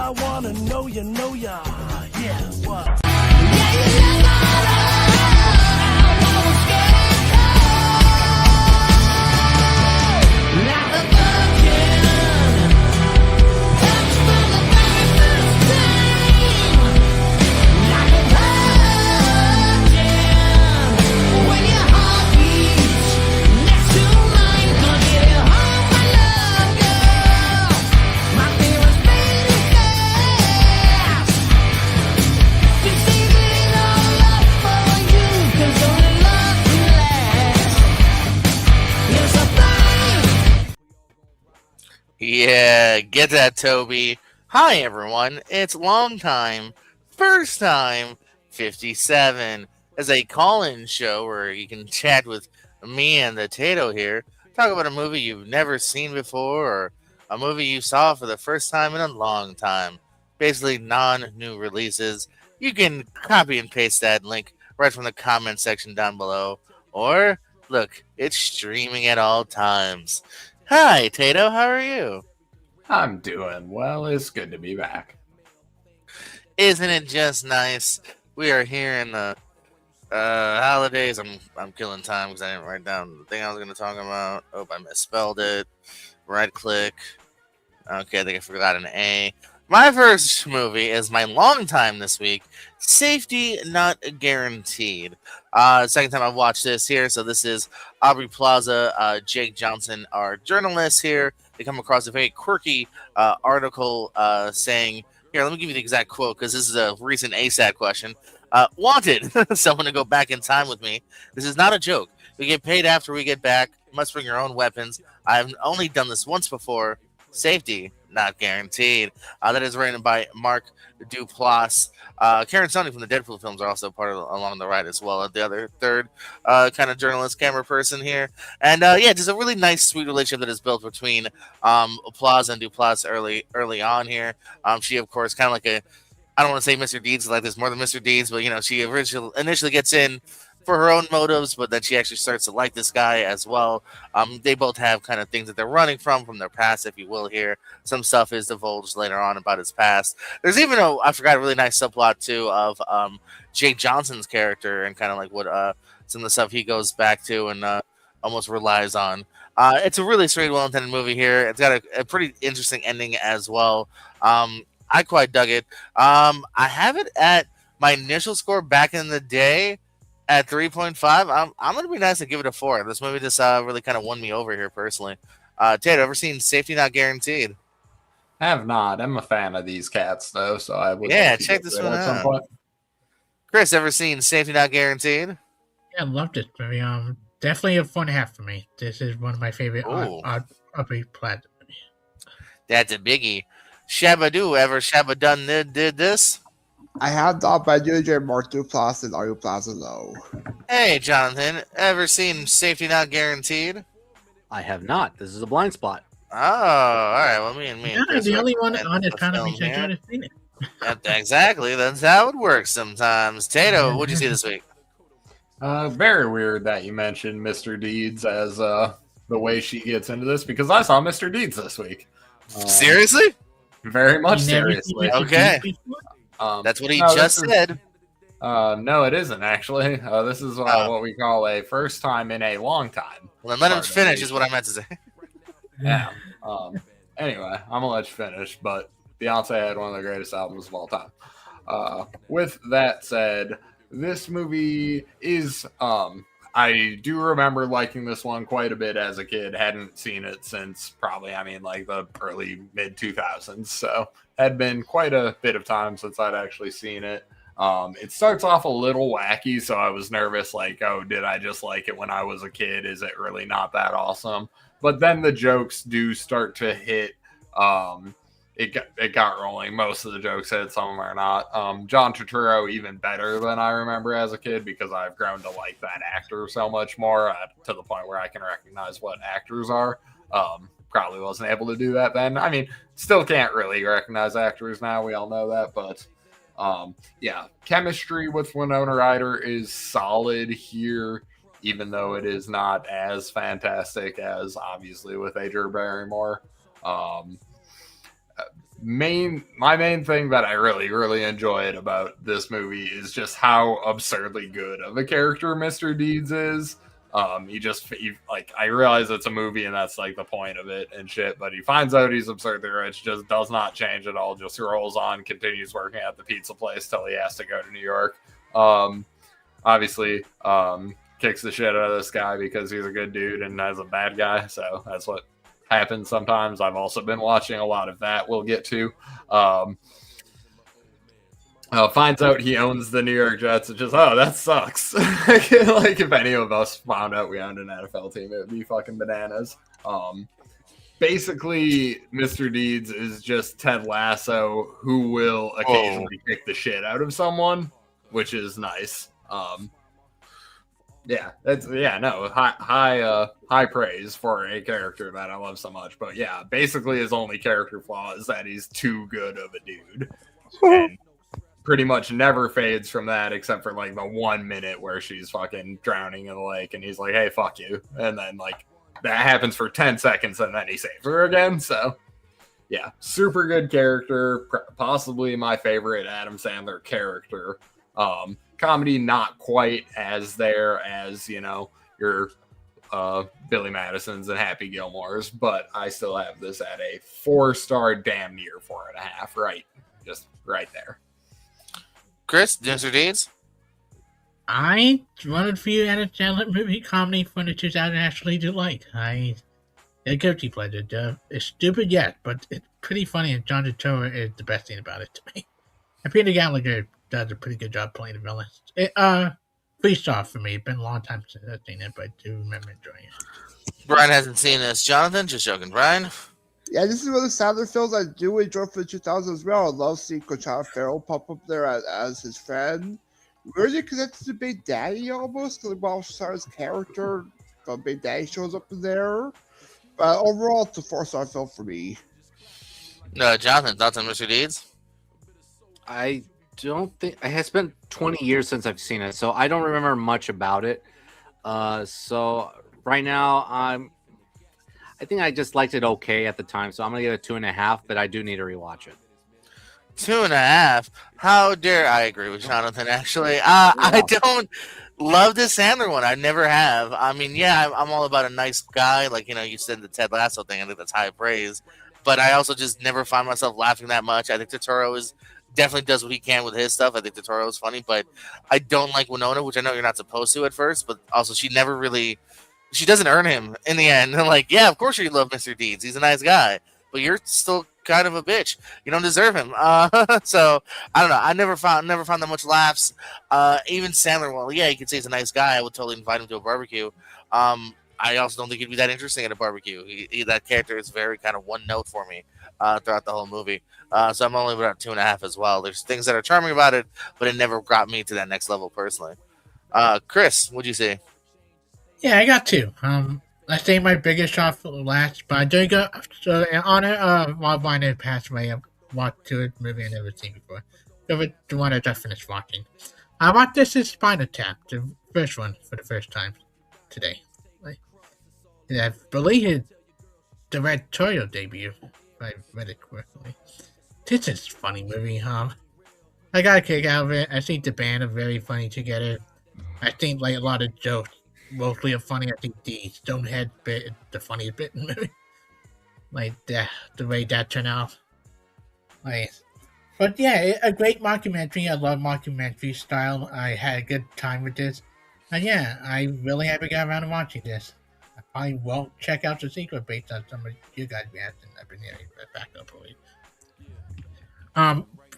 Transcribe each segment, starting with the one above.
I wanna know ya, yeah, what? Yeah, get that, Toby. Hi, everyone. It's long time, first time, 57. As a call-in show where you can chat with me and the Tato here, talk about a movie you've never seen before or a movie you saw for the first time in a long time. Basically, non-new releases. You can copy and paste that link right from the comment section down below. Or, look, it's streaming at all times. Hi, Tato. How are you? I'm doing well. It's good to be back. Isn't it just nice? We are here in the holidays. I'm killing time because I didn't write down the thing I was going to talk about. Oh, I misspelled it. Right click. Okay, I think I forgot an A. My first movie is my long time this week. Safety Not Guaranteed. Second time I've watched this here. So this is Aubrey Plaza, Jake Johnson, our journalists here. They come across a very quirky article saying, here, let me give you the exact quote because this is a recent ASAT question. Wanted someone to go back in time with me. This is not a joke. We get paid after we get back. Must bring your own weapons. I've only done this once before. Safety not guaranteed. That is written by Mark Duplass. Karen Sony from the Deadpool films are also part of along the ride as well. The other third kind of journalist camera person here. And yeah, just a really nice, sweet relationship that is built between Plaza and Duplass early on here. She, of course, kind of like I don't want to say Mr. Deeds like this more than Mr. Deeds, but, you know, she initially gets in for her own motives, but then she actually starts to like this guy as well. They both have kind of things that they're running from their past, if you will. Here, some stuff is divulged later on about his past. There's even I forgot a really nice subplot too of Jake Johnson's character and kind of like what some of the stuff he goes back to and almost relies on. It's a really sweet, well-intended movie here. It's got a pretty interesting ending as well. I quite dug it. I have it at my initial score back in the day at 3.5. I'm gonna be nice and give it a 4. This movie just really kind of won me over here personally. Ted, ever seen Safety Not Guaranteed? I have not. I'm a fan of these cats though, so I would. Yeah, check this one out. Chris, ever seen Safety Not Guaranteed? Yeah, I loved it. Definitely a 4.5 for me. This is one of my favorite Aubrey Plaza. That's a biggie. Shabba-Doo, ever Shabba-Done did this? I have not, but you enjoy Mark Duplass and Aubrey Plaza though. Hey, Jonathan, ever seen Safety Not Guaranteed? I have not. This is a blind spot. Oh, all right. Well, me and Chris the only one on Economy Center has seen it. Exactly. That's how it works sometimes. Tato, what'd you see this week? Very weird that you mentioned Mr. Deeds as the way she gets into this, because I saw Mr. Deeds this week. Seriously? Very much seriously. Okay. That's what he just said. No, it isn't actually. This is what we call a first time in a long time. Well, then let him finish is what I meant to say. Yeah. Anyway, I'm gonna let you finish, but Beyonce had one of the greatest albums of all time. With that said, this movie is I do remember liking this one quite a bit as a kid. Hadn't seen it since probably, like the early mid 2000s. So had been quite a bit of time since I'd actually seen it. It starts off a little wacky, so I was nervous, like, oh, did I just like it when I was a kid? Is it really not that awesome? But then the jokes do start to hit. It got rolling. Most of the jokes hit, some of them are not. John Turturro even better than I remember as a kid, because I've grown to like that actor so much more to the point where I can recognize what actors are. Probably wasn't able to do that then. Still can't really recognize actors now. We all know that, but yeah, chemistry with Winona Ryder is solid here, even though it is not as fantastic as obviously with Drew Barrymore. my main thing that I really enjoyed about this movie is just how absurdly good of a character Mr. Deeds is. I realize it's a movie and that's like the point of it and shit, but he finds out he's absurdly rich, just does not change at all, just rolls on, continues working at the pizza place till he has to go to New York. Obviously, kicks the shit out of this guy because he's a good dude and as a bad guy, so that's what happens sometimes. I've also been watching a lot of that we'll get to. Finds out he owns the New York Jets. It's just, oh, that sucks. Like if any of us found out we owned an NFL team, it would be fucking bananas. Basically, Mr. Deeds is just Ted Lasso who will occasionally kick the shit out of someone, which is nice. High praise for a character that I love so much. But yeah, basically his only character flaw is that he's too good of a dude. And pretty much never fades from that except for like the 1 minute where she's fucking drowning in the lake and he's like, hey, fuck you. And then like that happens for 10 seconds and then he saves her again. So yeah, super good character. Possibly my favorite Adam Sandler character. Comedy not quite as there as, you know, your Billy Madison's and Happy Gilmore's, but I still have this at a 4-star, damn near 4.5, right? Just right there. Chris, Mr. Deeds? I one of the few Adam Sandler movie comedy furnitures I actually do like. A guilty pleasure. It's stupid yet, but it's pretty funny, and John Turturro is the best thing about it to me. And Peter Gallagher does a pretty good job playing the villain. 3-star for me. It's been a long time since I've seen it, but I do remember enjoying it. Brian hasn't seen this. Jonathan, just joking. Brian? Yeah, this is one of the Sandler films I do enjoy for the 2000s as well. I love seeing Colin Farrell pop up there as his friend. Really connected to Big Daddy almost, because Welsh Star's character from Big Daddy shows up in there. But overall, it's a 4-star film for me. Jonathan, thoughts on Mr. Deeds? I don't think it has been 20 years since I've seen it, so I don't remember much about it. So right now I think I just liked it okay at the time, so I'm gonna give it 2.5, but I do need to rewatch it. 2.5? How dare I agree with Jonathan, actually. I don't love this Sandler one. I never have. I mean, yeah, I'm all about a nice guy. Like, you know, you said the Ted Lasso thing. I think that's high praise. But I also just never find myself laughing that much. I think Turturro definitely does what he can with his stuff. I think Turturro is funny, but I don't like Winona, which I know you're not supposed to at first, but also she doesn't earn him in the end. And like, yeah, of course you love Mr. Deeds. He's a nice guy, but you're still kind of a bitch. You don't deserve him. So I don't know. I never found that much laughs. Even Sandler, well, yeah, you could say he's a nice guy. I would totally invite him to a barbecue. I also don't think he'd be that interesting at a barbecue. That character is very kind of one note for me throughout the whole movie. So I'm only about 2.5 as well. There's things that are charming about it, but it never got me to that next level personally. Chris, what'd you say? Yeah, I got 2. I think my biggest shot for the last, but I do go on it. While Viner passed away, I watched a movie I never seen before. The one I just finished watching. I watched this is Spinal Tap, the first one for the first time today. I believe it's the directorial debut, if I read it correctly. This is a funny movie, I got a kick out of it. I think the band are very funny together. I think like a lot of jokes mostly are funny. I think the Stonehead bit is the funniest bit in the movie. Like the way that turned out. But yeah, a great mockumentary. I love mockumentary style. I had a good time with this. And yeah, I really happy got around to watching this. I probably won't check out the sequel based on some of you guys' reactions. I've been hearing back up already.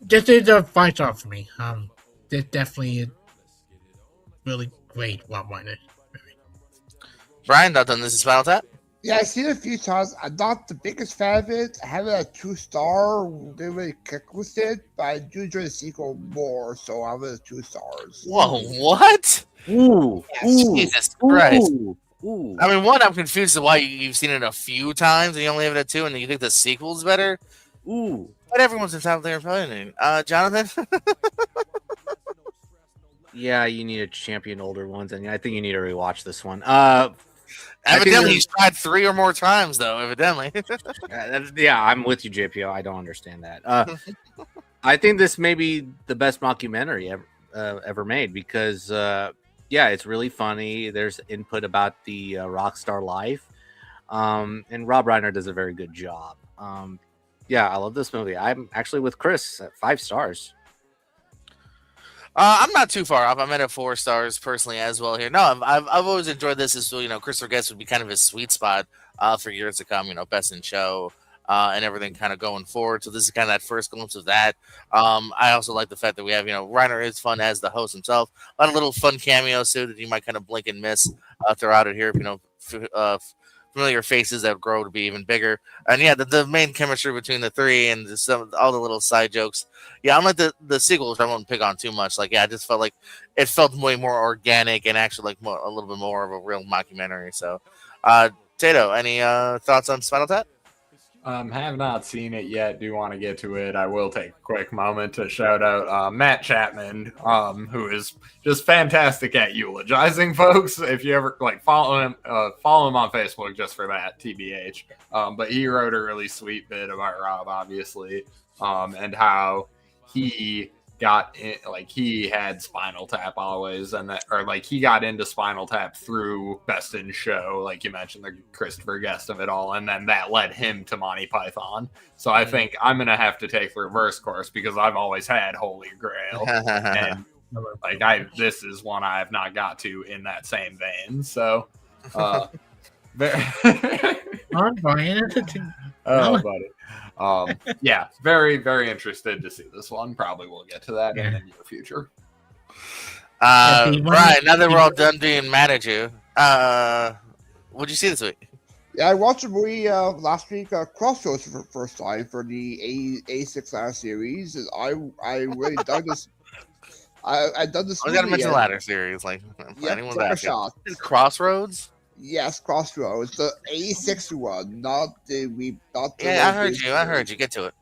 This is a 5-star for me. This definitely is really great Rob Reiner. Brian, not done this is Spinal Tap? Yeah, I've seen it a few times. I'm not the biggest fan of it. I have it at 2-star. Didn't really click with it, but I do enjoy the sequel more, so I'm at 2 stars. Whoa, what? Ooh, Jesus Christ. Ooh. I mean, one, I'm confused as why you've seen it a few times and you only have it at 2, and then you think the sequel's better? Ooh. But everyone's entitled to their opinion. Jonathan? Yeah, you need to champion older ones, and I think you need to rewatch this one. Evidently, he's tried 3 or more times, though. Evidently. Yeah, I'm with you, JPO. I don't understand that. I think this may be the best mockumentary ever made because, yeah, it's really funny. There's input about the rock star life, and Rob Reiner does a very good job. Yeah, I love this movie. I'm actually with Chris at 5 stars. I'm not too far off. I'm at a 4 stars personally as well here. No, I've always enjoyed this. As Christopher Guest would be kind of his sweet spot for years to come. Best in show and everything kind of going forward. So this is kind of that first glimpse of that. I also like the fact that we have Reiner is fun as the host himself. A lot of little fun cameos too that you might kind of blink and miss throughout it here. Familiar faces that grow to be even bigger, and yeah, the main chemistry between the 3 and all the little side jokes. Yeah, unlike the sequels, I won't pick on too much. Like, yeah, I just felt like it felt way more organic and actually like a little bit more of a real mockumentary. So, Tato, any thoughts on Spinal Tap? Have not seen it yet. Do want to get to it. I will take a quick moment to shout out Matt Chapman, who is just fantastic at eulogizing folks. If you ever follow him on Facebook just for that, TBH. But he wrote a really sweet bit about Rob, obviously, and how he got in, he had Spinal Tap always, he got into Spinal Tap through Best in Show, like you mentioned, the Christopher Guest of it all, and then that led him to Monty Python. So I think I'm gonna have to take the reverse course because I've always had Holy Grail, and this is one I have not got to in that same vein. So, Oh, buddy. Yeah, very, very interested to see this one. Probably we'll get to that in the near future. Right, now that we're all done being mad at you, what'd you see this week? Yeah, I watched a movie last week, Crossroads for the first time for the A6 ladder series, and I really dug this. I dug this. I gotta mention the ladder series, anyone's asking. Crossroads. Yes, Crossroads, the A6 one, not the. Yeah, I heard you. Get to it.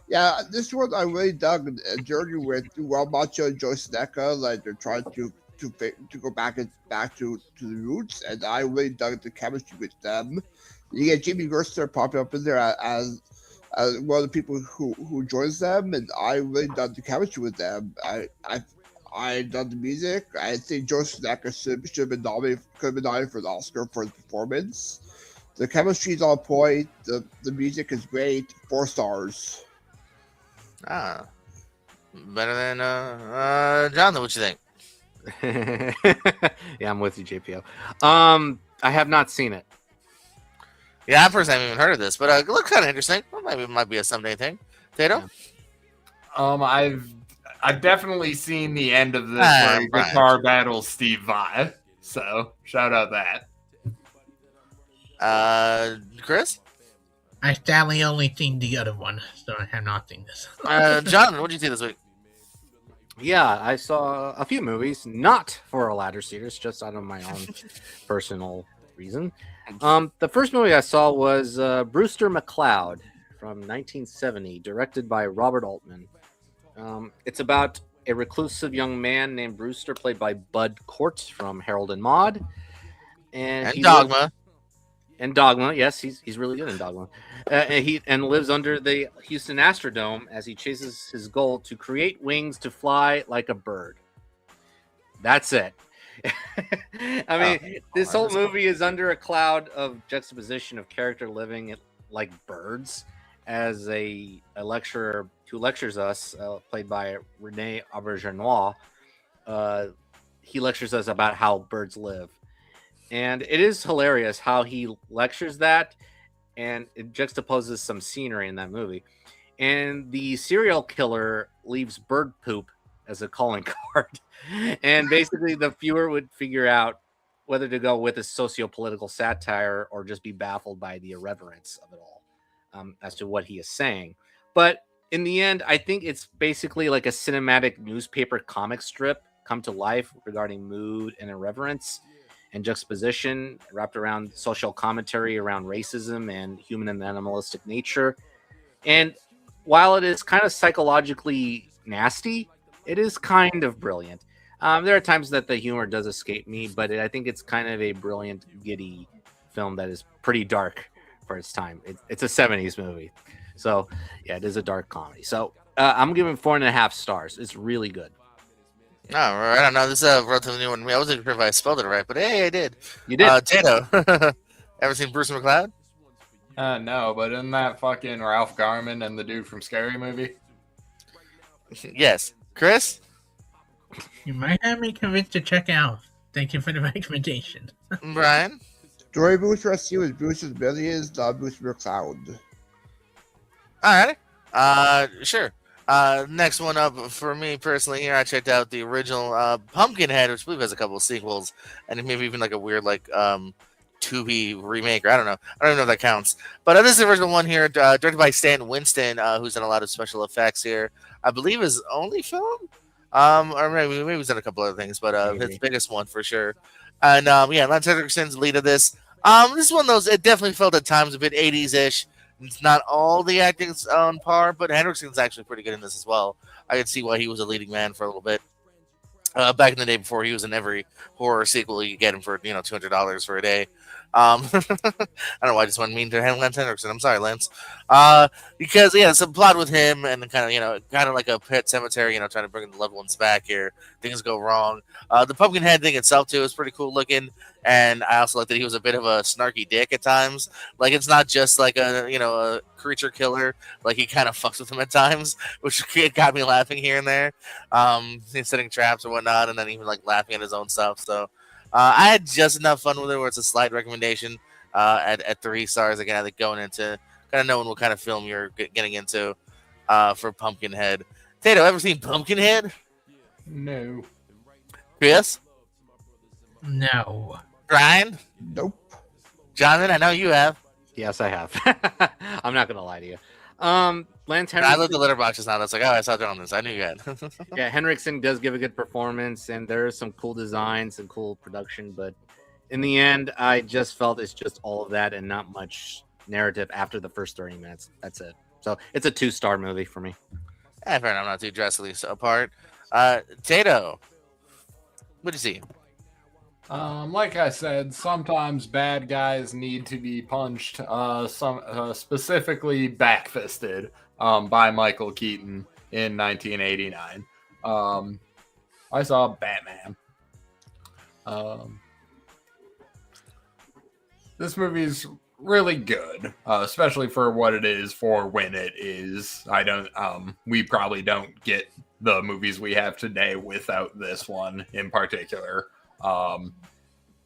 Yeah, this one I really dug a journey with Rob Macho and Joyce Seneca, they're trying to go back to the roots, and I really dug the chemistry with them. You get Jimmy Gerster popping up in there as one of the people who joins them, and I really dug the chemistry with them. I dug the music. I think Joyce Seneca could have been nominated for an Oscar for his performance. The chemistry is on point. The music is great. 4 stars. Ah, better than Jonathan. What you think? Yeah, I'm with you, JPO. I have not seen it. Yeah, I personally haven't even heard of this, but it looks kind of interesting. Well, maybe it might be a someday thing. Tato? Yeah. I've definitely seen the end of this where he guitar battles Steve Vai. So shout out that. Chris? I sadly only seen the other one, so I have not seen this. Jonathan, what did you see this week? Yeah, I saw a few movies, not for a ladder series, just out of my own personal reason. The first movie I saw was Brewster McCloud from 1970, directed by Robert Altman. It's about a reclusive young man named Brewster, played by Bud Cort from Harold and Maude. And Dogma. And Dogma, yes, he's really good in Dogma. He lives under the Houston Astrodome as he chases his goal to create wings to fly like a bird. That's it. I mean, this whole movie is under a cloud of juxtaposition of character living like birds, as a lecturer who lectures us, played by Rene Auberjonois, he lectures us about how birds live. And it is hilarious how he lectures that, and it juxtaposes some scenery in that movie. And the serial killer leaves bird poop as a calling card. And basically the viewer would figure out whether to go with a socio-political satire or just be baffled by the irreverence of it all, as to what he is saying. But in the end, I think it's basically like a cinematic newspaper comic strip come to life regarding mood and irreverence and juxtaposition wrapped around social commentary around racism and human and animalistic nature. And while it is kind of psychologically nasty, it is kind of brilliant. There are times that the humor does escape me, but I think it's kind of a brilliant, giddy film that is pretty dark for its time. It's a 70s movie. So, yeah, it is a dark comedy. So, I'm giving 4.5 stars. It's really good. No, I don't know. This is a relatively new one to me. I wasn't sure if I spelled it right, but hey, I did. You did. Tato. Ever seen Bruce McLeod? No, but isn't that fucking Ralph Garman and the dude from Scary Movie? Yes. Chris? You might have me convinced to check out. Thank you for the recommendation. Brian? Story Boost Rescue is Bruce's Millions, not Bruce McCloud. All right. Sure. Next one up for me personally here, I checked out the original Pumpkinhead, which I believe has a couple of sequels, and maybe even like a weird like Tubi remake, or I don't know. I don't even know if that counts. But this is the original one here, directed by Stan Winston, who's done a lot of special effects here. I believe his only film, or maybe he's done a couple other things, but his biggest one for sure. And yeah, Lance Henriksen's lead of this. This is one of those. It definitely felt at times a bit 80s-ish. It's not all the acting's on par, but Henriksen's actually pretty good in this as well. I could see why he was a leading man for a little bit. Back in the day before he was in every horror sequel, you could get him for $200 for a day. I don't know why I just went mean to Lance Henriksen. I'm sorry, Lance. Because yeah, some plot with him and kind of like a Pet Cemetery, trying to bring the loved ones back here. Things go wrong. The Pumpkinhead thing itself too is pretty cool looking, and I also like that he was a bit of a snarky dick at times. Like it's not just like a creature killer. Like he kind of fucks with him at times, which got me laughing here and there. He's setting traps or whatnot, and then even like laughing at his own stuff. So. I had just enough fun with it where it's a slight recommendation at 3 stars. Again, I think going into kind of knowing what kind of film you're getting into for Pumpkinhead. Tato, ever seen Pumpkinhead? No. Chris? No. Brian? Nope. Jonathan, I know you have. Yes, I have. I'm not going to lie to you. Lance Henriksen. I looked at the letterbox just now. That's like, oh, I saw John on this. I knew you had. Yeah, Henriksen does give a good performance, and there's some cool designs and cool production. But in the end, I just felt it's just all of that and not much narrative after the first 30 minutes. That's it. So it's a 2-star movie for me. Fair enough. I'm not too drastically apart. Tato, what do you see? Like I said, sometimes bad guys need to be punched. Specifically backfisted. By Michael Keaton in 1989. I saw Batman. This movie's really good, especially for what it is, for when it is. We probably don't get the movies we have today without this one in particular.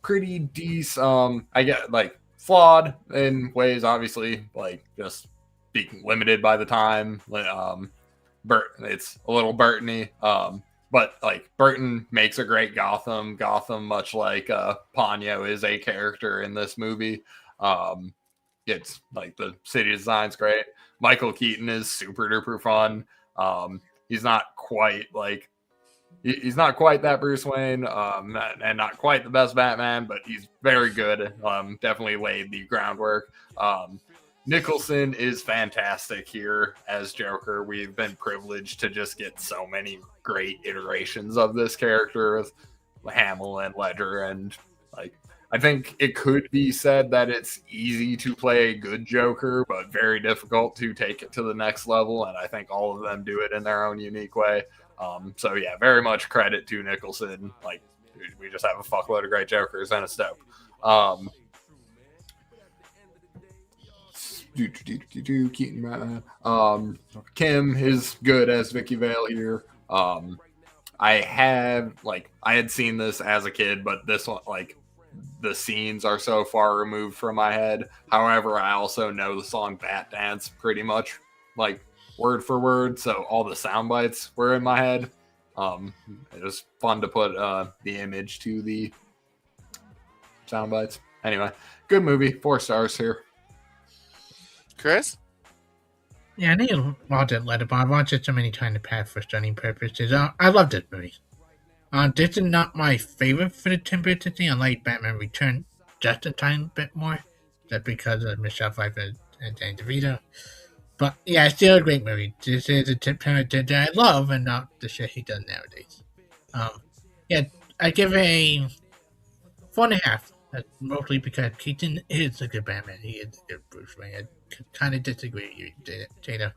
Pretty decent. I get like flawed in ways, obviously, like just being limited by the time. It's a little Burton-y, but like Burton makes a great Gotham. Much like Ponyo is a character in this movie. It's like the city design's great. Michael Keaton is super duper fun. He's not quite that Bruce Wayne, and not quite the best Batman, but he's very good. Definitely laid the groundwork. Nicholson is fantastic here as Joker. We've been privileged to just get so many great iterations of this character with Hamill and Ledger, and I think it could be said that it's easy to play a good Joker, but very difficult to take it to the next level, and I think all of them do it in their own unique way. So yeah, very much credit to Nicholson. Like, we just have a fuckload of great Jokers, and it's dope. Keaton Batman. Kim is good as Vicky Vale here. I had seen this as a kid, but this one, the scenes are so far removed from my head. However, I also know the song Bat Dance pretty much word for word, so all the sound bites were in my head. It was fun to put the image to the sound bites. Anyway, good movie. 4 stars here. Chris? Yeah, I need to watch it later, but I've watched it so many times in the past for studying purposes. I love this movie. This is not my favorite for the Tim Burton thing. I like Batman Return just a tiny bit more. That's because of Michelle Pfeiffer and Danny DeVito. But yeah, it's still a great movie. This is a Tim Burton that I love, and not the shit he does nowadays. Yeah, I give it a 4.5. That's mostly because Keaton is a good Batman. He is a good Bruce Wayne. I kind of disagree with you, Jada.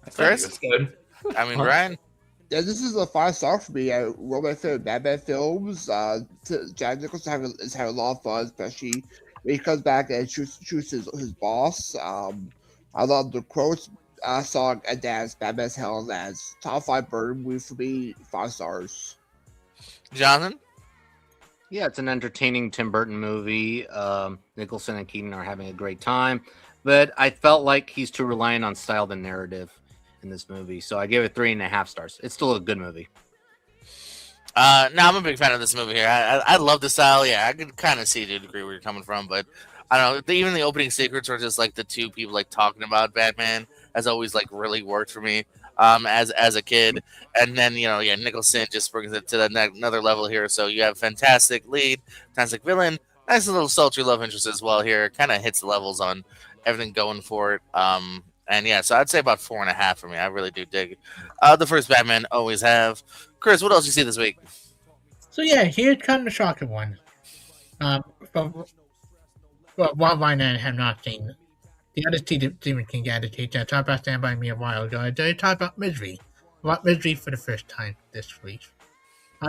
I thought he Chris? was good. I mean, Huh? Brian. Yeah, this is a 5 star for me. One of my favorite Batman films. Jack Nicholson is having a lot of fun, especially when he comes back and shoots his boss. I love the quotes song and dance Batman's Hell as top 5 burn movie for me. 5 stars. Jonathan. Yeah, it's an entertaining Tim Burton movie. Nicholson and Keaton are having a great time, but I felt like he's too reliant on style than narrative in this movie, so I gave it 3.5 stars. It's still a good movie. No, I'm a big fan of this movie here. I love the style. Yeah, I can kind of see to a degree where you're coming from, but I don't know. Even the opening sequence were just like the two people like talking about Batman has always like really worked for me. As a kid, and then Nicholson just brings it to another level here. So you have fantastic lead, fantastic villain, nice little sultry love interest as well here. Kind of hits the levels on everything going for it. And yeah, so I'd say about 4.5 for me. I really do dig the first Batman. Always have. Chris, what else you see this week? So yeah, here's kind of a shocking one. But one I have not seen. The other Stephen King adaptation I talked about Stand By Me a while ago. I did talk about Misery. About Misery for the first time this week.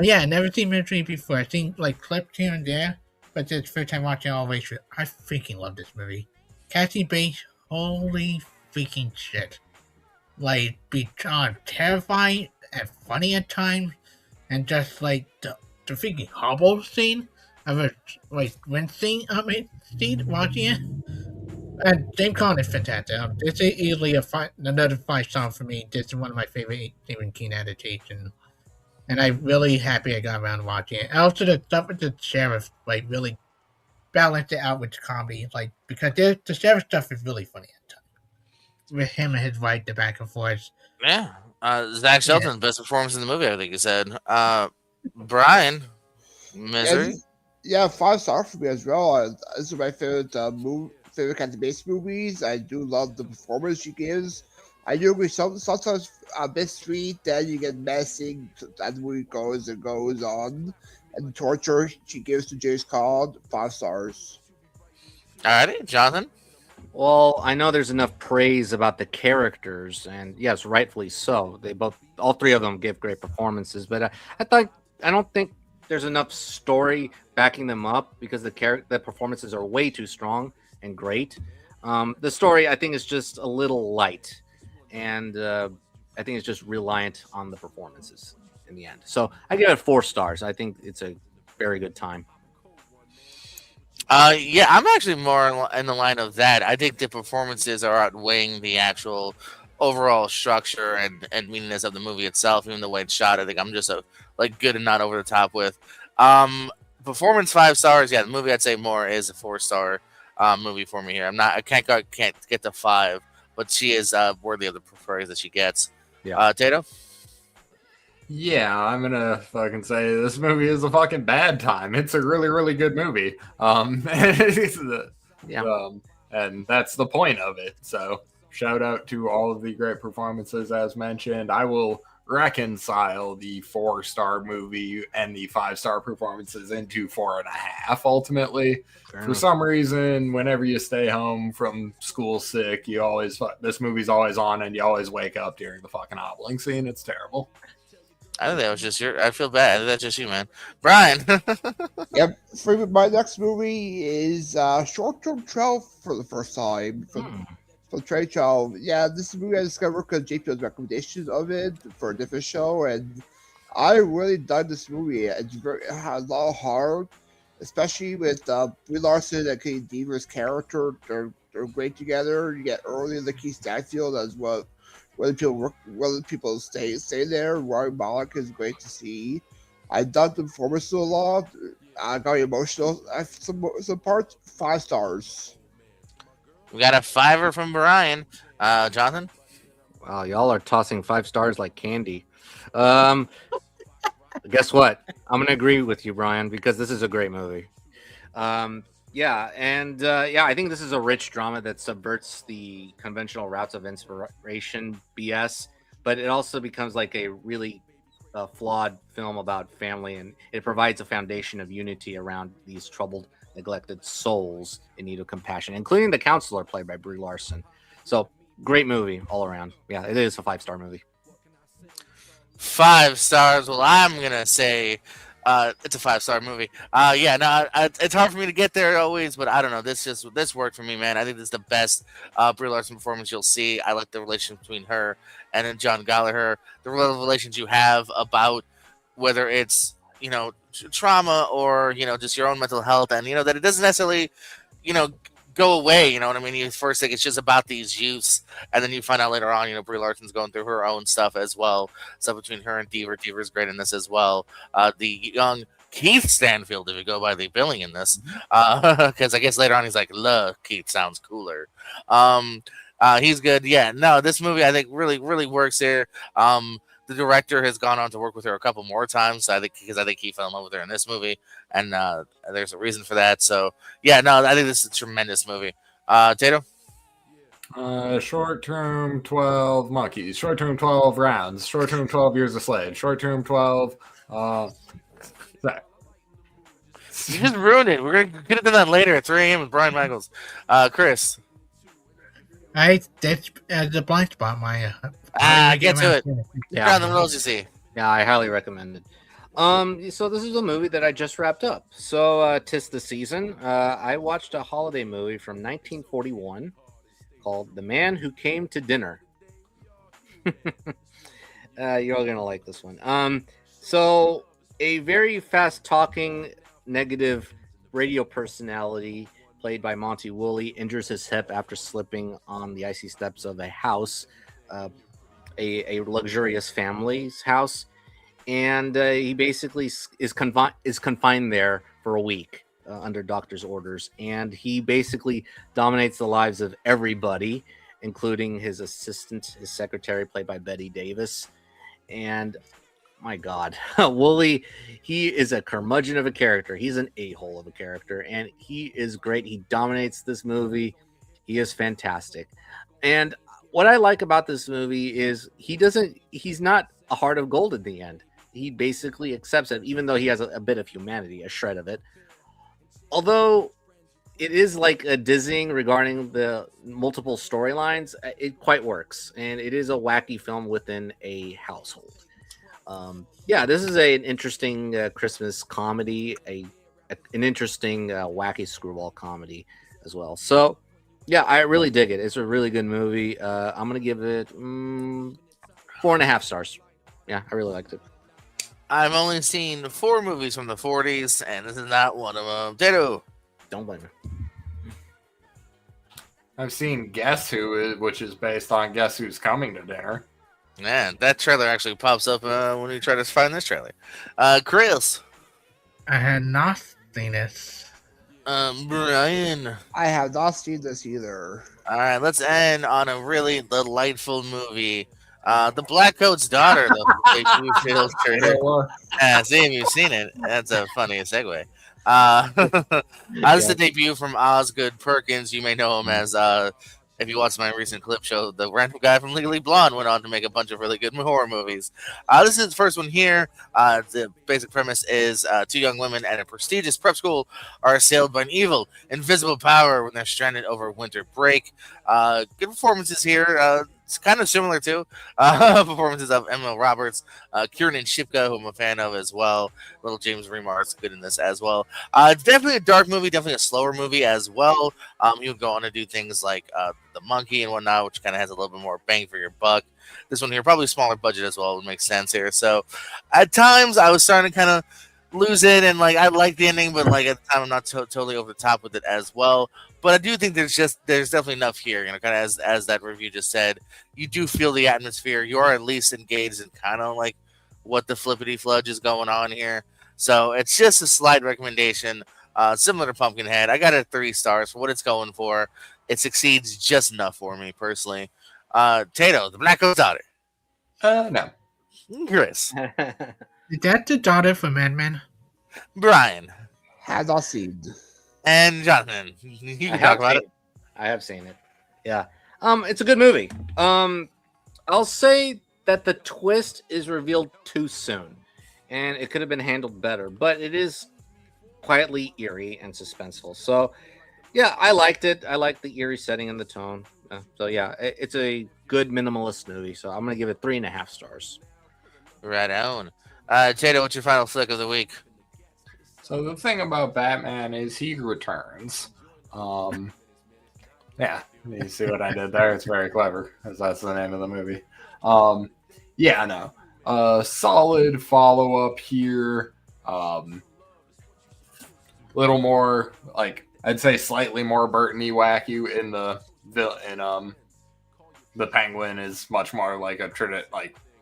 Yeah, never seen Misery before. I've seen like clips here and there, but this is the first time watching all the way through. I freaking love this movie. Cassie Bates, holy freaking shit. Like, beyond terrifying and funny at times, and just like the freaking hobble scene of a like rinsing scene watching it. And James Caan is fantastic. This is easily another 5 star for me. This is one of my favorite Stephen King adaptations. And I'm really happy I got around to watching it. And also the stuff with the sheriff, like, really balanced it out with the comedy. Like, because the sheriff stuff is really funny at times. With him and his wife, the back and forth. Yeah, Zach Shelton's best performance in the movie. I think you said. Brian, Misery. Yeah, 5 star for me as well. This is my favorite favorite kind of base movies. I do love the performance she gives. I do agree sometimes a bit sweet, then you get messy as the movie goes and goes on. And the torture she gives to James Caan, 5 stars. Alrighty, Jonathan. Well, I know there's enough praise about the characters, and yes, rightfully so. All three of them give great performances, but I don't think there's enough story backing them up because the performances are way too strong and great. The story, I think, is just a little light, and I think it's just reliant on the performances in the end. So I give it 4 stars. I think it's a very good time. Yeah, I'm actually more in the line of that. I think the performances are outweighing the actual overall structure and meaningness of the movie itself, even the way it's shot. I think I'm just good and not over the top with. Performance 5 stars. Yeah, the movie I'd say more is a 4 star movie for me here. I can't get to 5, but she is worthy of the praise that she gets. Yeah. Tato. Yeah, I'm gonna fucking say this movie is a fucking bad time. It's a really, really good movie. And that's the point of it. So shout out to all of the great performances as mentioned. I will reconcile the 4-star movie and the 5-star performances into 4.5 ultimately. For some reason, whenever you stay home from school sick, this movie's always on and you always wake up during the fucking hobbling scene. It's terrible. I think that was just I feel bad. I think that's just you, man. Brian. Yep. For my next movie is Short Term 12 for the first time. From Trey Child. Yeah, this is a movie I discovered because JP's recommendation of it for a different show, and I really dug this movie. It had a lot of heart, especially with Brie Larson and Katie Deaver's character. They're great together. You get early Lakeith Stanfield as well. Whether people stay there. Rory Malek is great to see. I dug the performance a lot. I got emotional. Some parts 5 stars. We got a 5er from Brian. Jonathan. Wow, y'all are tossing 5 stars like candy. Guess what? I'm gonna agree with you, Brian, because this is a great movie. I think this is a rich drama that subverts the conventional routes of inspiration BS, but it also becomes like a really flawed film about family, and it provides a foundation of unity around these troubled, neglected souls in need of compassion, including the counselor played by Brie Larson. So great movie all around. Yeah, it is a 5-star movie. 5 stars. Well, I'm gonna say it's a 5-star movie. Yeah, no, it's hard for me to get there always, but I don't know. This worked for me, man. I think this is the best Brie Larson performance you'll see. I like the relationship between her and then John Gallagher. The relations you have about whether it's trauma or just your own mental health, and that it doesn't necessarily go away. You know what I mean? You first think it's just about these youths, and then you find out later on, Brie Larson's going through her own stuff as well. Stuff between her and Deaver. Deaver's great in this as well. The young Keith Stanfield, if you go by the billing in this, because I guess later on he's like, "Look, Keith sounds cooler." He's good. Yeah, no, this movie I think really, really works here. The director has gone on to work with her a couple more times. I think he fell in love with her in this movie, and there's a reason for that. So yeah, no, I think this is a tremendous movie. Tato? Short term 12 monkeys. Short term 12 rounds. Short term 12 years a slave. Short term 12. You just ruined it. We're gonna get into that later at 3 a.m. with Brian Michaels. Chris? That's the blind spot. Get to it. Yeah. On the rules, you see. Yeah, I highly recommend it. So this is a movie that I just wrapped up. So 'tis the season. I watched a holiday movie from 1941 called The Man Who Came to Dinner. You're all gonna like this one. So a very fast-talking, negative radio personality played by Monty Woolley injures his hip after slipping on the icy steps of a house, a luxurious family's house, and he basically is confined there for a week under doctor's orders, and he basically dominates the lives of everybody, including his assistant, his secretary, played by Betty Davis, and my God, Woolley, he is a curmudgeon of a character. He's an a-hole of a character, and he is great. He dominates this movie. He is fantastic. And what I like about this movie is he's not a heart of gold at the end. He basically accepts it, even though he has a bit of humanity, a shred of it. Although it is like a dizzying regarding the multiple storylines, it quite works. And it is a wacky film within a household. This is an interesting Christmas comedy, an interesting wacky screwball comedy as well. So, yeah, I really dig it. It's a really good movie. I'm gonna give it 4.5 stars. Yeah, I really liked it. I've only seen 4 movies from the 40s, and this is not one of them. Tato? Don't blame me. I've seen Guess Who, which is based on Guess Who's Coming to Dinner. Man, that trailer actually pops up when you try to find this trailer. Chris? I had not seen it. Brian? I have not seen this either. All right, let's end on a really delightful movie. The Black Coat's Daughter, the debut trailer. See if you've seen it. That's a funny segue. This is the debut from Osgood Perkins. You may know him as if you watch my recent clip show, the random guy from Legally Blonde went on to make a bunch of really good horror movies. This is the first one here. The basic premise is 2 young women at a prestigious prep school are assailed by an evil, invisible power when they're stranded over winter break. Good performances here. It's kind of similar to performances of Emma Roberts, Kiernan Shipka, who I'm a fan of as well. Little James Remar's good in this as well. Definitely a dark movie, definitely a slower movie as well. You would go on to do things like The Monkey and whatnot, which kind of has a little bit more bang for your buck. This one here, probably smaller budget as well, would make sense here. So at times I was starting to kind of lose it, and like I like the ending, but like at the time I'm not totally over the top with it as well. But I do think there's definitely enough here, kind of as that review just said. You do feel the atmosphere. You are at least engaged in kind of like what the flippity fludge is going on here. So it's just a slight recommendation, similar to Pumpkinhead. I got it 3 stars for what it's going for. It succeeds just enough for me personally. Tato, the Black Coat's Daughter. No. Chris. Is that the daughter from Mad Men? Brian. Have not seen. And Jonathan. You can talk about it. I have seen it. Yeah. It's a good movie. I'll say that the twist is revealed too soon, and it could have been handled better. But it is quietly eerie and suspenseful. So, yeah, I liked it. I liked the eerie setting and the tone. So, yeah, it's a good minimalist movie. So I'm gonna give it 3.5 stars. Right on. Jada, what's your final flick of the week? So the thing about Batman is he returns. Yeah, you see what I did there? It's very clever, because that's the name of the movie. Yeah, no. Solid follow-up here. Little more, like, I'd say slightly more Burton-y wacky in the Penguin is much more like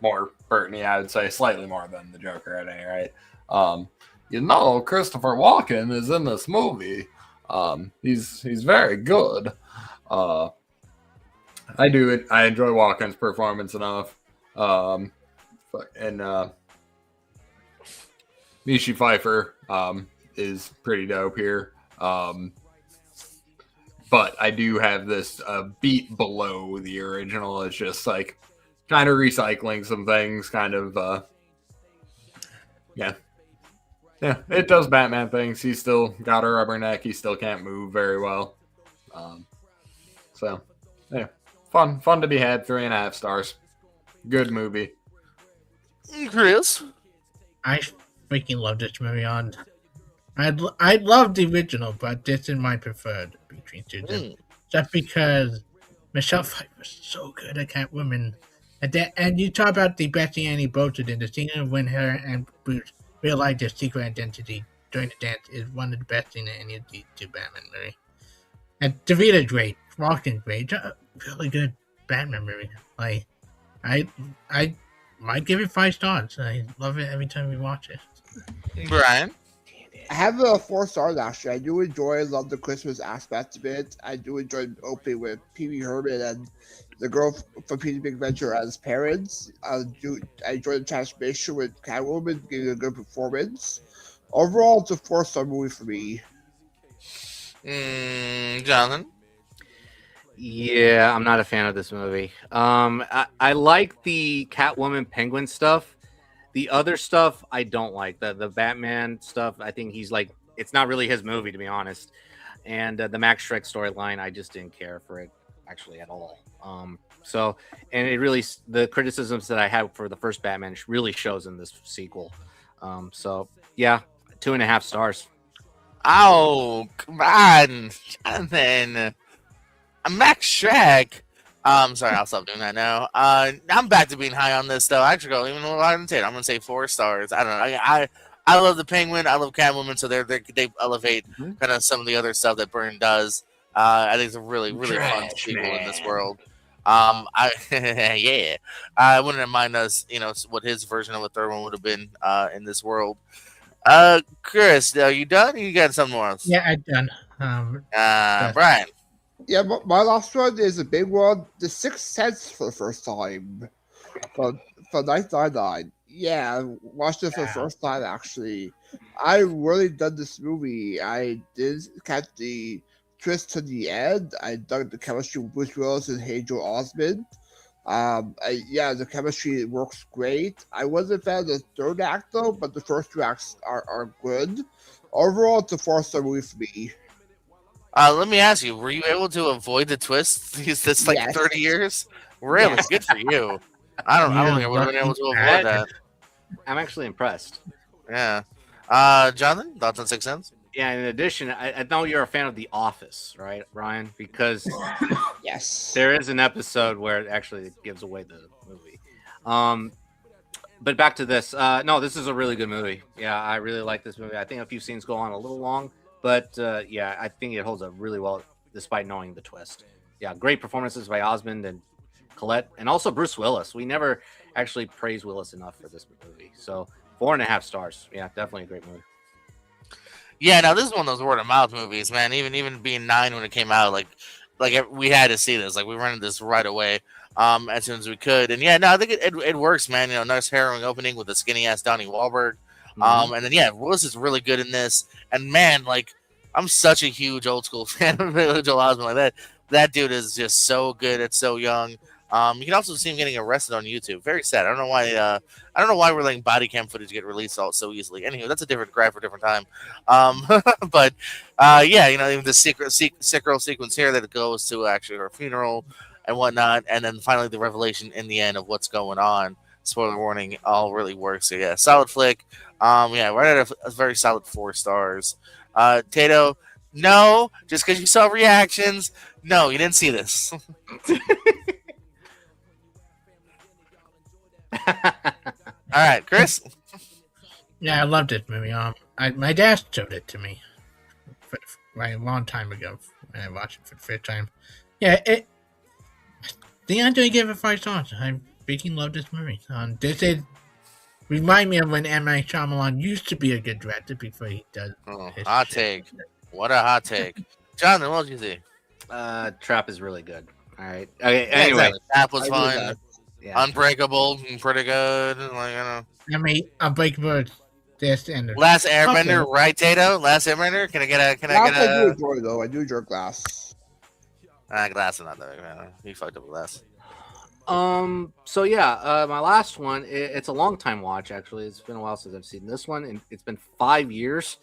more Burton-y, I would say, slightly more than the Joker at any rate. Christopher Walken is in this movie. He's very good. I enjoy Walken's performance enough. And Michelle Pfeiffer is pretty dope here. But I do have this beat below the original. It's just like kind of recycling some things, kind of yeah, it does Batman things. He's still got a rubber neck. He still can't move very well. So yeah, fun to be had. 3.5 stars. Good movie. Chris? I freaking love this movie. I love the original, but this is my preferred between two. Just because Michelle Pfeiffer was so good at Catwoman. And you talk about the best thing Annie Bowles did. The scene when her and Bruce realize their secret identity during the dance is one of the best things in any of these two Batman movies. And DeVito's great. Walken's great. It's a really good Batman movie. Like, I might give it 5 stars. I love it every time we watch it. Brian? I have 4 stars actually. I do love the Christmas aspect of it. I do enjoy opening with Pee Wee Herman and the girl from Pete's Big Adventure as parents. I enjoy the transformation with Catwoman giving a good performance. Overall, it's a 4-star movie for me. Jonathan? Yeah, I'm not a fan of this movie. I like the Catwoman Penguin stuff. The other stuff I don't like. The Batman stuff, I think he's like, it's not really his movie, to be honest. And the Max Schreck storyline, I just didn't care for it actually at all. And it really, the criticisms that I had for the first Batman really shows in this sequel. So yeah, 2.5 stars. Oh, come on, Jonathan. Max Schreck. Sorry, I'll stop doing that now. I'm back to being high on this, though. Actually, go even though I'm gonna say 4 stars. I don't know. I love the Penguin. I love Catwoman. So they elevate kind of some of the other stuff that Byrne does. I think it's a really fun sequel in this world. Yeah. I wouldn't mind us, what his version of a third one would have been in this world. Chris, are you done? Or you got something more else? Yeah, I'm done. Brian. Yeah, my last one is a big one. The Sixth Sense for the first time. For 1999. Yeah, watched it for the first time, actually. I really dug this movie. I did catch the twist to the end. I dug the chemistry with Bruce Willis and Hazel Osment. The chemistry works great. I wasn't a fan of the third act, though, but the first 2 acts are good. Overall, it's a 4-star movie for me. Let me ask you, were you able to avoid the twist these 30 years? Really? Yes. Good for you. I don't think I would have been able to avoid that. I'm actually impressed. Yeah. Jonathan, thoughts on Sixth Sense? Yeah, in addition, I know you're a fan of The Office, right, Ryan? Because Yes. there is an episode where it actually gives away the movie. But back to this. No, this is a really good movie. Yeah, I really like this movie. I think a few scenes go on a little long, but I think it holds up really well despite knowing the twist. Yeah, great performances by Osmond and Colette, and also Bruce Willis. We never actually praise Willis enough for this movie. So 4.5 stars. Yeah, definitely a great movie. Yeah, now this is one of those word of mouth movies, man. Even being 9 when it came out, like we had to see this. Like we rented this right away, as soon as we could. And yeah, no, I think it works, man. Nice harrowing opening with a skinny ass Donnie Wahlberg. And then Willis is really good in this. And man, like I'm such a huge old school fan of Joel Osment. Like that dude is just so good. It's so young. You can also see him getting arrested on YouTube. Very sad. I don't know why. I don't know why we're letting body cam footage get released so easily. Anyway, that's a different graph for a different time. But yeah, even the secret sequence here that it goes to actually her funeral and whatnot, and then finally the revelation in the end of what's going on. Spoiler warning, all really works. So yeah, solid flick. Yeah, right at a very solid 4 stars. Tato, no, just because you saw reactions, no, you didn't see this. All right, Chris. Yeah, I loved it movie. My dad showed it to me a long time ago when I watched it for the first time. Yeah, I think I'm going to give it 5 stars. I freaking love this movie. This is remind me of when M. Night Shyamalan used to be a good director before he does. Hot take. What a hot take. Jonathan, what did you see? Trap is really good. All right. Okay. Anyway, exactly. Trap was I fun. knew that. yeah. Unbreakable, pretty good. I mean, Unbreakable, this and Last Airbender, Okay. right, Tato? Last Airbender. Can I get a? Glass I do enjoy though. I do enjoy Glass. Glass is not that big, man. He fucked up with Glass. So yeah, my last one. It's a long time watch. Actually, it's been a while since I've seen this one, and it's been 5 years.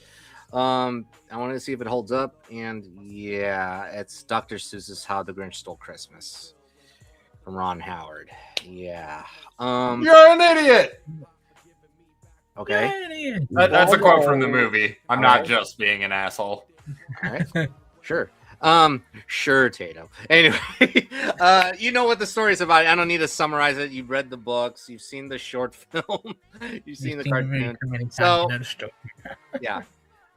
I wanted to see if it holds up, and yeah, it's Dr. Seuss's How the Grinch Stole Christmas from Ron Howard. Yeah. You're an idiot. Okay. That's a quote from the movie. I'm not Alright. just being an asshole. All right. Sure. Sure, Tato. Anyway, you know what the story is about. I don't need to summarize it. You've read the books. You've seen the short film. You've seen the cartoon. So- Yeah.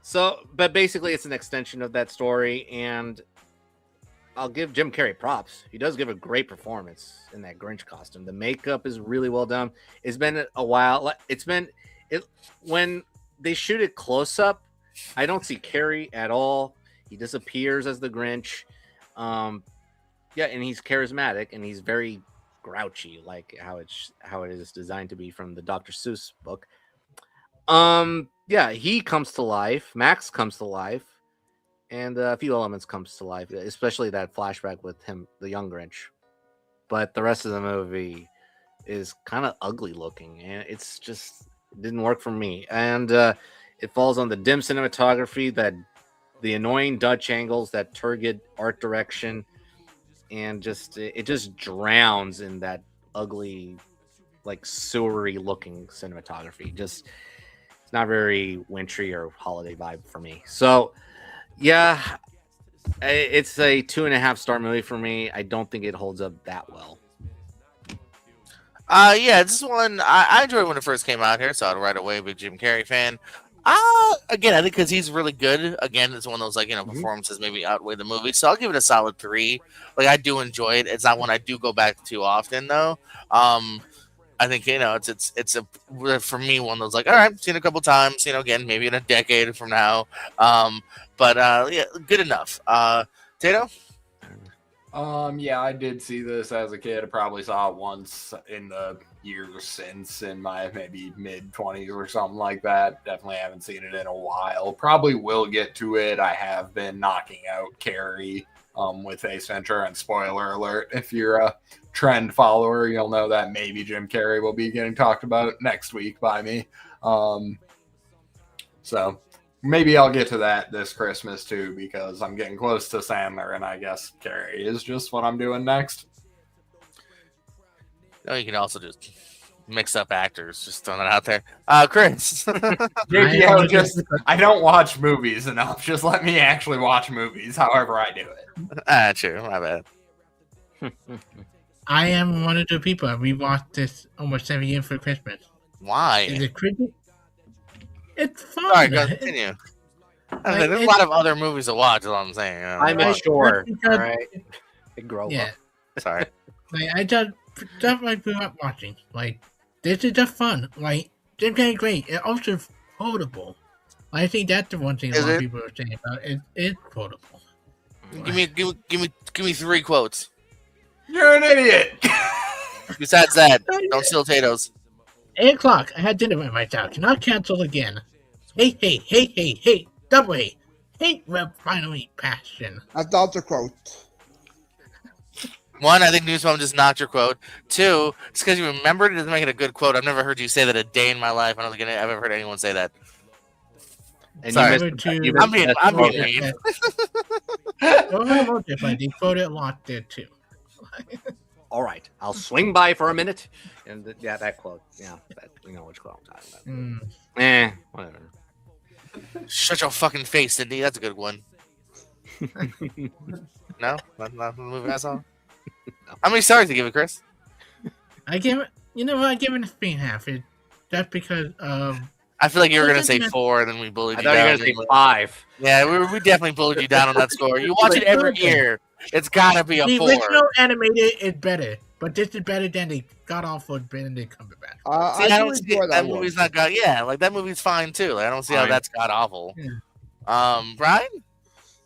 So, but basically, it's an extension of that story, and I'll give Jim Carrey props. He does give a great performance in that Grinch costume. The makeup is really well done. It's been a while. When they shoot it close up, I don't see Carrey at all. He disappears as the Grinch. Yeah, and he's charismatic and he's very grouchy, like how it is designed to be from the Dr. Seuss book. Yeah, he comes to life. Max comes to life, and a few elements comes to life, especially that flashback with him, the young Grinch. But the rest of the movie is kind of ugly looking, and it didn't work for me. And it falls on the dim cinematography, that the annoying Dutch angles, that turgid art direction, and it just drowns in that ugly, like sewery looking cinematography. It's not very wintry or holiday vibe for me. So yeah, it's a 2.5 star movie for me. I don't think it holds up that well. Yeah, this one I enjoyed when it first came out here, so I'd right away, big Jim Carrey fan. Again, I think because he's really good. Again, it's one of those performances maybe outweigh the movie, so I'll give it a solid 3. Like, I do enjoy it. It's not one I do go back to often though. I think it's for me one of those like, all right, seen it a couple times. Again, maybe in a decade from now. But yeah, good enough. Tato. Yeah, I did see this as a kid. I probably saw it once in the years since, in my maybe mid-20s or something like that. Definitely haven't seen it in a while. Probably will get to it. I have been knocking out Carrie with Ace Ventura, and spoiler alert, if you're a trend follower, you'll know that maybe Jim Carrey will be getting talked about next week by me. So maybe I'll get to that this Christmas too, because I'm getting close to Sandler, and I guess Carrey is just what I'm doing next. No, you can also just mix up actors. Just throwing it out there. Chris. JP, I don't watch movies enough. Just let me actually watch movies however I do it. True. My bad. I am one of the people. We watched this almost every year for Christmas. Why? Is it creepy? It's fun. All right, go continue. There's a lot of other movies to watch. Is all I'm saying. I'm mature. All right. Grow Yeah. up. Sorry. Like, I just stuff I grew up watching. Like, this is just fun. Like, Jim Carrey great. It's also quotable. I think that's the one thing a Is lot it? of people are saying about it. It's quotable. Give me 3 quotes. You're an idiot. Besides that, don't steal potatoes. 8 o'clock. I had dinner with my dad. Cannot cancel again. Hey. Double hate will finally passion. That's not the quote. One, I think Newsbomb just knocked your quote. Two, just because you remembered it doesn't make it a good quote. I've never heard you say that a day in my life. I don't think I've ever heard anyone say that. And Sorry. you missed, you I'm missed being that quote. mean. Oh, different. He quoted a lot there too. All right, I'll swing by for a minute. And yeah, that quote. Yeah, you know which quote I'm talking about. Whatever. Shut your fucking face, Sydney. That's a good one. No? Not the movie I saw? No. How many stars do you give it, Chris? I give it. You know what? I give it a 3.5. That's because I feel like you were going to Wasn't say it- 4, and then we bullied I you thought you were down. going to say 5. Yeah, we definitely bullied you down on that score. You watch it every year. It's got to be a the 4. original animated is better, but this is better than the god awful Benedict Cumberbatch. See, I I do don't see enjoy that that one. movie's not god. Yeah, like that movie's fine too. Like, I don't see how Fine. that's god awful. Yeah. Brian?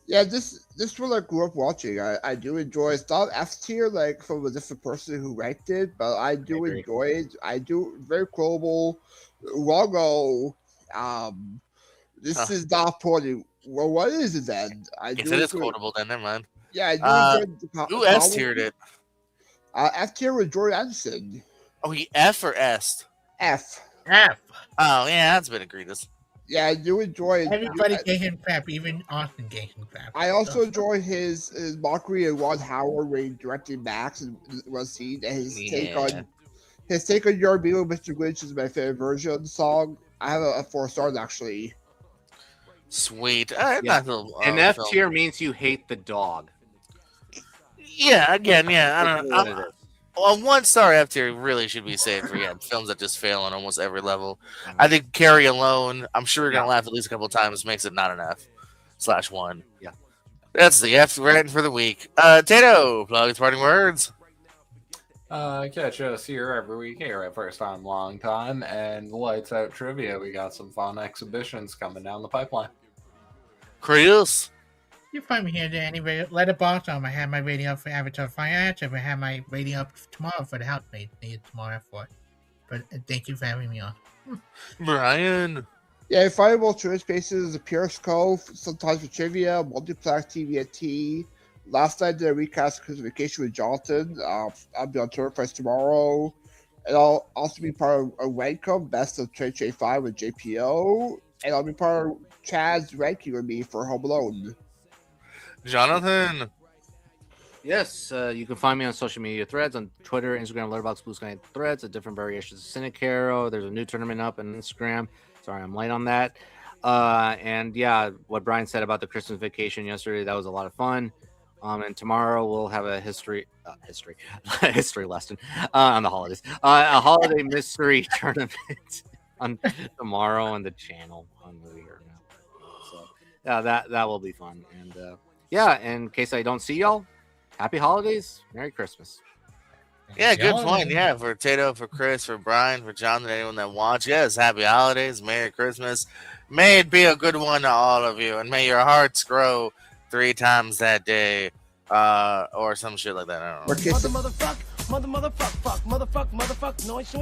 Yeah, this one I grew up watching. I do enjoy. It's not F tier like from a different person who ranked it, but I do agree. enjoy it. I do very quotable. Longo. This Huh. is not poorly. Well, what is it then? I Yes, do it is enjoy- quotable then. Never mind. Yeah, I do enjoy the Who S tiered it? F tier with Jordan Anderson. Oh, he F or S? F. F. Oh, yeah, that's been egregious. Yeah, I do enjoy. Everybody gave him crap, even Austin gave him crap. I also enjoy his mockery of Ron Howard when he directed Max and was seen, and his take Yeah. on Your Beagle, Mr. Glitch is my favorite version of the song. I have a 4 stars actually. Sweet. Yeah. Not the, An F tier means you hate the dog. Yeah, again, yeah. I don't That's know. what it is. Well, 1 star F tier really should be saved for films that just fail on almost every level. I think Carrie alone, I'm sure you're gonna laugh at least a couple of times, makes it not an F/1. Yeah. That's the F rating for the week. Tato, plugs, parting words. Catch us here every week here at First Time Long Time and Lights Out Trivia. We got some fun exhibitions coming down the pipeline. Chris. You find me here at any letterbox. I have my rating up for Avatar Fire Ash. I have my rating up tomorrow for the Housemaid. Need tomorrow for it. But thank you for having me on. Brian. Yeah, Fireball Trivia Spaces, the Periscope, sometimes for trivia, Multiplex TVT. Last night I did a recast of Vacation with Jonathan. I'll be on Turfest tomorrow. And I'll also be part of a Rank'em Best of 2025 with JPO. And I'll be part of Chad's ranking with me for Home Alone. Jonathan. Yes, you can find me on social media threads on Twitter, Instagram, Letterboxd, Blue Sky Threads, at different variations of Cynic Arrow. There's a new tournament up on Instagram. Sorry, I'm late on that. And yeah, what Brian said about the Christmas vacation yesterday, that was a lot of fun. And tomorrow we'll have a history lesson on the holidays. A holiday mystery tournament on tomorrow on the channel on Movie Hero now. So yeah, that will be fun. And yeah, in case I don't see y'all, happy holidays, Merry Christmas. Yeah, good point. Yeah, for Tato, for Chris, for Brian, for Jonathan, anyone that watched. Yes, happy holidays, Merry Christmas. May it be a good one to all of you, and may your hearts grow 3 times that day, or some shit like that. I don't know. We're kissing. Motherfuck, noise.